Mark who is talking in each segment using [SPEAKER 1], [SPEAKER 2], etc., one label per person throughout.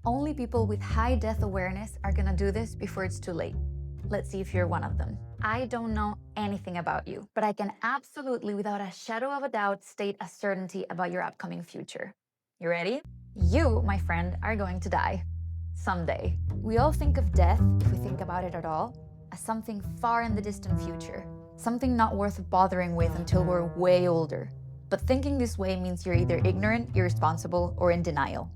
[SPEAKER 1] Only people with high death awareness are gonna do this before it's too late. Let's see if you're one of them. I don't know anything about you, but I can absolutely, without a shadow of a doubt, state a certainty about your upcoming future. You ready? You, my friend, are going to die. Someday. We all think of death, if we think about it at all, as something far in the distant future. Something not worth bothering with until we're way older. But thinking this way means you're either ignorant, irresponsible, or in denial.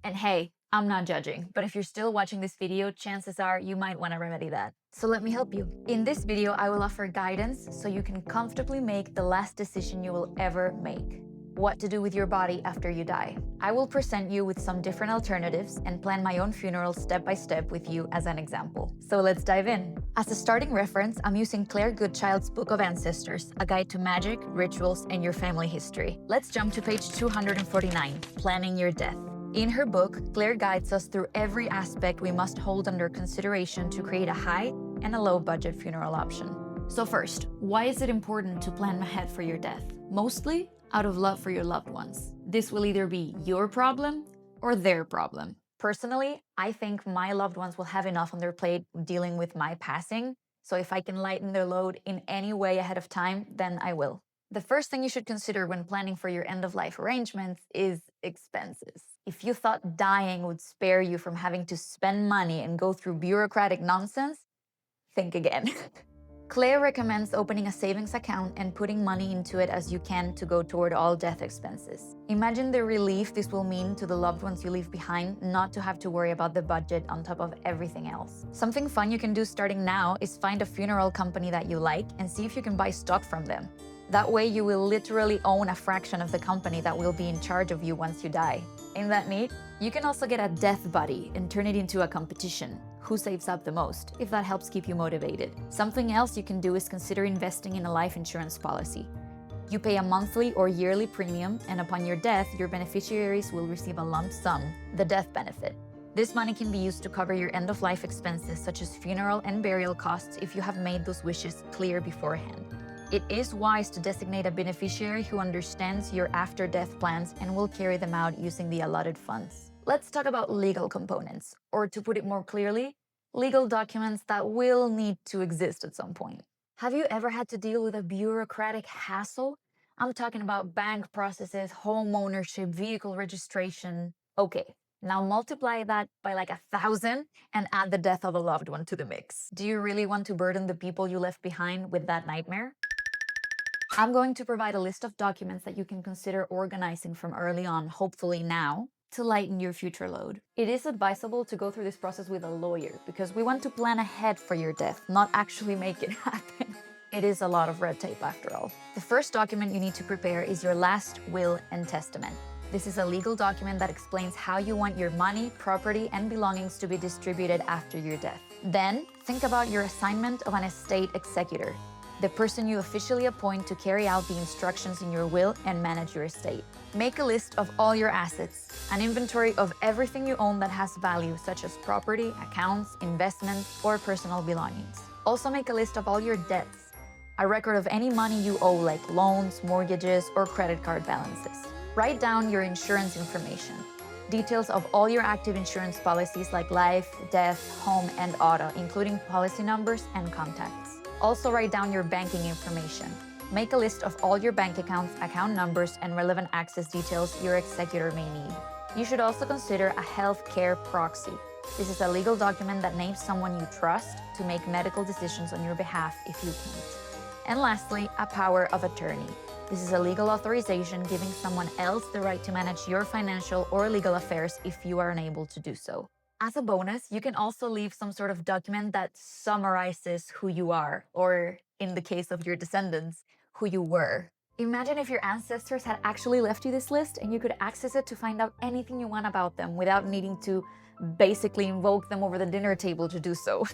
[SPEAKER 1] And hey, I'm not judging, but if you're still watching this video, chances are you might want to remedy that. So let me help you. In this video, I will offer guidance so you can comfortably make the last decision you will ever make. What to do with your body after you die. I will present you with some different alternatives and plan my own funeral step by step with you as an example. So let's dive in. As a starting reference, I'm using Claire Goodchild's Book of Ancestors, a guide to magic, rituals, and your family history. Let's jump to page 249, Planning Your Death. In her book, Claire guides us through every aspect we must hold under consideration to create a high and a low budget funeral option. So first, why is it important to plan ahead for your death? Mostly out of love for your loved ones. This will either be your problem or their problem. Personally, I think my loved ones will have enough on their plate dealing with my passing, so if I can lighten their load in any way ahead of time, then I will. The first thing you should consider when planning for your end-of-life arrangements is expenses. If you thought dying would spare you from having to spend money and go through bureaucratic nonsense, think again. Claire recommends opening a savings account and putting money into it as you can to go toward all death expenses. Imagine the relief this will mean to the loved ones you leave behind not to have to worry about the budget on top of everything else. Something fun you can do starting now is find a funeral company that you like and see if you can buy stock from them. That way you will literally own a fraction of the company that will be in charge of you once you die. Ain't that neat? You can also get a death buddy and turn it into a competition. Who saves up the most, if that helps keep you motivated. Something else you can do is consider investing in a life insurance policy. You pay a monthly or yearly premium, and upon your death, your beneficiaries will receive a lump sum, the death benefit. This money can be used to cover your end-of-life expenses such as funeral and burial costs if you have made those wishes clear beforehand. It is wise to designate a beneficiary who understands your after-death plans and will carry them out using the allotted funds. Let's talk about legal components, or to put it more clearly, legal documents that will need to exist at some point. Have you ever had to deal with a bureaucratic hassle? I'm talking about bank processes, home ownership, vehicle registration. Okay, now multiply that by like 1,000 and add the death of a loved one to the mix. Do you really want to burden the people you left behind with that nightmare? I'm going to provide a list of documents that you can consider organizing from early on, hopefully now, to lighten your future load. It is advisable to go through this process with a lawyer because we want to plan ahead for your death, not actually make it happen. It is a lot of red tape after all. The first document you need to prepare is your last will and testament. This is a legal document that explains how you want your money, property, and belongings to be distributed after your death. Then, think about your assignment of an estate executor, the person you officially appoint to carry out the instructions in your will and manage your estate. Make a list of all your assets, an inventory of everything you own that has value, such as property, accounts, investments, or personal belongings. Also make a list of all your debts, a record of any money you owe like loans, mortgages, or credit card balances. Write down your insurance information, details of all your active insurance policies like life, death, home, and auto, including policy numbers and contacts. Also write down your banking information. Make a list of all your bank accounts, account numbers, and relevant access details your executor may need. You should also consider a healthcare proxy. This is a legal document that names someone you trust to make medical decisions on your behalf if you can't. And lastly, a power of attorney. This is a legal authorization giving someone else the right to manage your financial or legal affairs if you are unable to do so. As a bonus, you can also leave some sort of document that summarizes who you are, or in the case of your descendants, who you were. Imagine if your ancestors had actually left you this list and you could access it to find out anything you want about them without needing to basically invoke them over the dinner table to do so.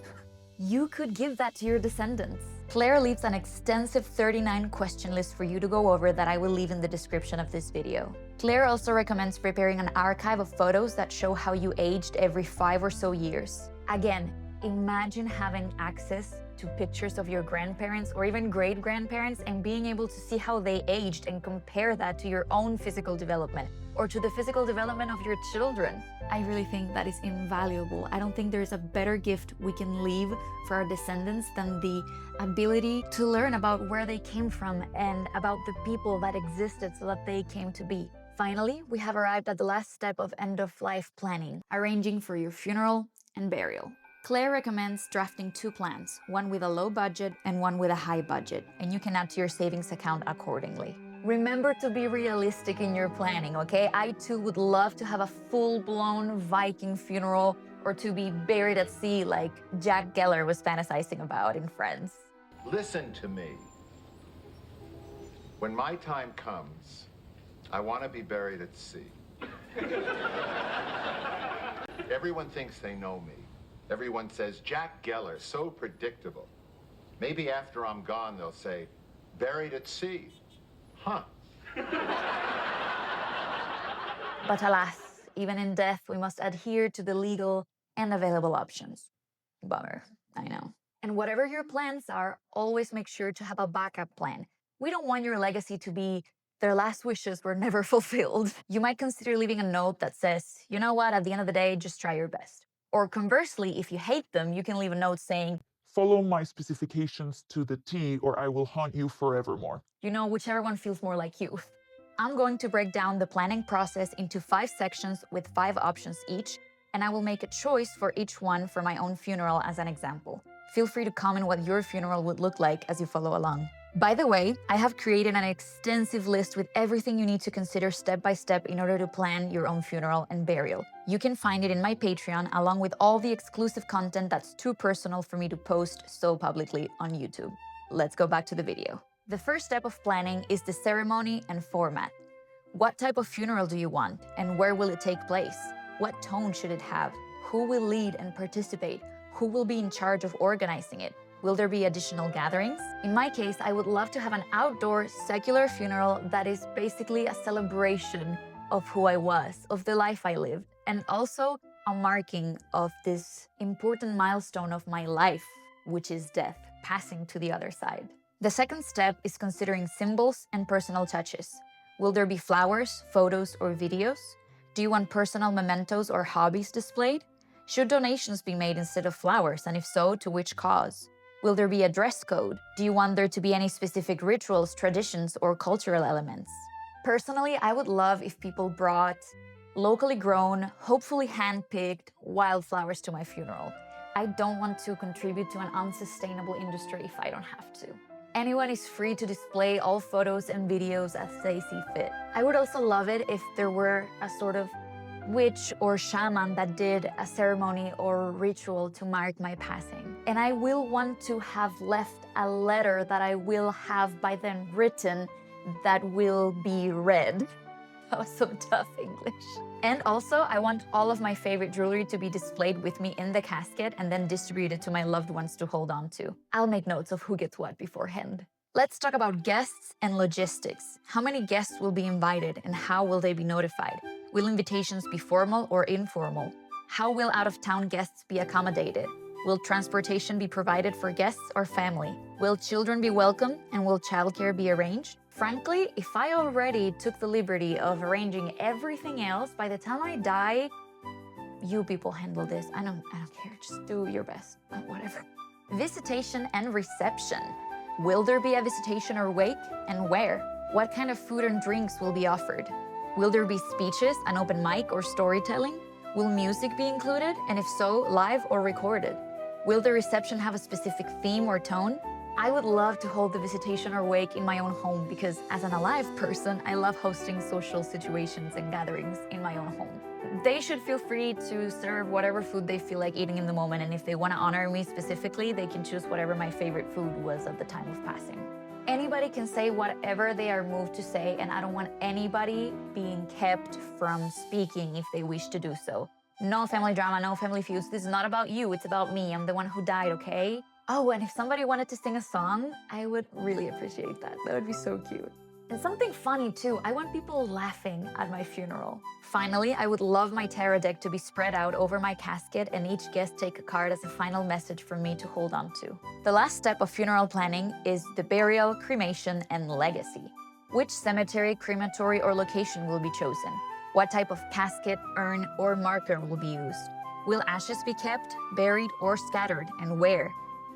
[SPEAKER 1] You could give that to your descendants. Claire leaves an extensive 39 question list for you to go over that I will leave in the description of this video. Claire also recommends preparing an archive of photos that show how you aged every 5 or so years. Again, imagine having access to pictures of your grandparents or even great-grandparents and being able to see how they aged and compare that to your own physical development or to the physical development of your children. I really think that is invaluable. I don't think there's a better gift we can leave for our descendants than the ability to learn about where they came from and about the people that existed so that they came to be. Finally, we have arrived at the last step of end-of-life planning, arranging for your funeral and burial. Claire recommends drafting 2 plans, one with a low budget and one with a high budget, and you can add to your savings account accordingly. Remember to be realistic in your planning, okay? I too would love to have a full-blown Viking funeral or to be buried at sea like Jack Geller was fantasizing about in Friends.
[SPEAKER 2] Listen to me. When my time comes, I want to be buried at sea. Everyone thinks they know me. Everyone says, Jack Geller, so predictable. Maybe after I'm gone, they'll say, buried at sea. Huh.
[SPEAKER 1] But alas, even in death, we must adhere to the legal and available options. Bummer, I know. And whatever your plans are, always make sure to have a backup plan. We don't want your legacy to be their last wishes were never fulfilled. You might consider leaving a note that says, you know what, at the end of the day, just try your best. Or conversely, if you hate them, you can leave a note saying,
[SPEAKER 3] follow my specifications to the T or I will haunt you forevermore.
[SPEAKER 1] You know, whichever one feels more like you. I'm going to break down the planning process into 5 sections with 5 options each, and I will make a choice for each one for my own funeral as an example. Feel free to comment what your funeral would look like as you follow along. By the way, I have created an extensive list with everything you need to consider step by step in order to plan your own funeral and burial. You can find it in my Patreon, along with all the exclusive content that's too personal for me to post so publicly on YouTube. Let's go back to the video. The first step of planning is the ceremony and format. What type of funeral do you want, and where will it take place? What tone should it have? Who will lead and participate? Who will be in charge of organizing it? Will there be additional gatherings? In my case, I would love to have an outdoor, secular funeral that is basically a celebration of who I was, of the life I lived, and also a marking of this important milestone of my life, which is death, passing to the other side. The second step is considering symbols and personal touches. Will there be flowers, photos, or videos? Do you want personal mementos or hobbies displayed? Should donations be made instead of flowers, and if so, to which cause? Will there be a dress code? Do you want there to be any specific rituals, traditions, or cultural elements? Personally, I would love if people brought locally grown, hopefully hand-picked wildflowers to my funeral. I don't want to contribute to an unsustainable industry if I don't have to. Anyone is free to display all photos and videos as they see fit. I would also love it if there were a sort of witch or shaman that did a ceremony or ritual to mark my passing. And I will want to have left a letter that I will have by then written that will be read. That was so tough English. And also, I want all of my favorite jewelry to be displayed with me in the casket and then distributed to my loved ones to hold on to. I'll make notes of who gets what beforehand. Let's talk about guests and logistics. How many guests will be invited and how will they be notified? Will invitations be formal or informal? How will out-of-town guests be accommodated? Will transportation be provided for guests or family? Will children be welcome and will childcare be arranged? Frankly, if I already took the liberty of arranging everything else, by the time I die, you people handle this. I don't care, just do your best, whatever. Visitation and reception. Will there be a visitation or wake, and where? What kind of food and drinks will be offered? Will there be speeches, an open mic, or storytelling? Will music be included, and if so, live or recorded? Will the reception have a specific theme or tone? I would love to hold the visitation or wake in my own home because as an alive person, I love hosting social situations and gatherings in my own home. They should feel free to serve whatever food they feel like eating in the moment, and if they want to honor me specifically, they can choose whatever my favorite food was at the time of passing. Anybody can say whatever they are moved to say, and I don't want anybody being kept from speaking if they wish to do so. No family drama, no family feuds. This is not about you, it's about me. I'm the one who died, okay? Oh, and if somebody wanted to sing a song, I would really appreciate that. That would be so cute. And something funny too, I want people laughing at my funeral. Finally, I would love my tarot deck to be spread out over my casket and each guest take a card as a final message for me to hold on to. The last step of funeral planning is the burial, cremation, and legacy. Which cemetery, crematory, or location will be chosen? What type of casket, urn, or marker will be used? Will ashes be kept, buried, or scattered, and where?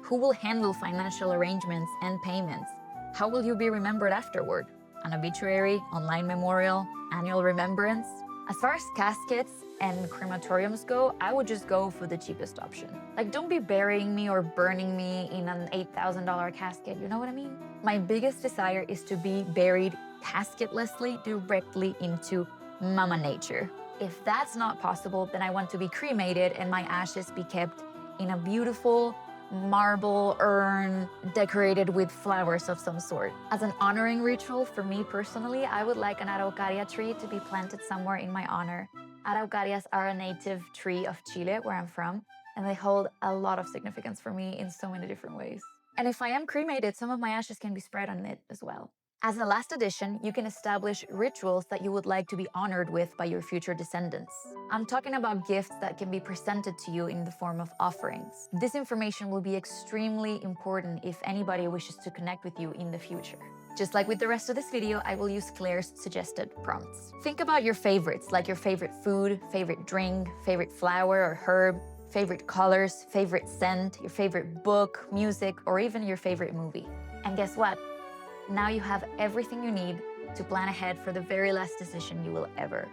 [SPEAKER 1] Who will handle financial arrangements and payments? How will you be remembered afterward? An obituary, online memorial, annual remembrance? As far as caskets and crematoriums go, I would just go for the cheapest option. Like, don't be burying me or burning me in an $8,000 casket, you know what I mean? My biggest desire is to be buried casketlessly directly into Mama Nature. If that's not possible, then I want to be cremated and my ashes be kept in a beautiful marble urn decorated with flowers of some sort. As an honoring ritual for me personally, I would like an araucaria tree to be planted somewhere in my honor. Araucarias are a native tree of Chile, where I'm from, and they hold a lot of significance for me in so many different ways. And if I am cremated, some of my ashes can be spread on it as well. As a last addition, you can establish rituals that you would like to be honored with by your future descendants. I'm talking about gifts that can be presented to you in the form of offerings. This information will be extremely important if anybody wishes to connect with you in the future. Just like with the rest of this video, I will use Claire's suggested prompts. Think about your favorites, like your favorite food, favorite drink, favorite flower or herb, favorite colors, favorite scent, your favorite book, music, or even your favorite movie. And guess what? Now you have everything you need to plan ahead for the very last decision you will ever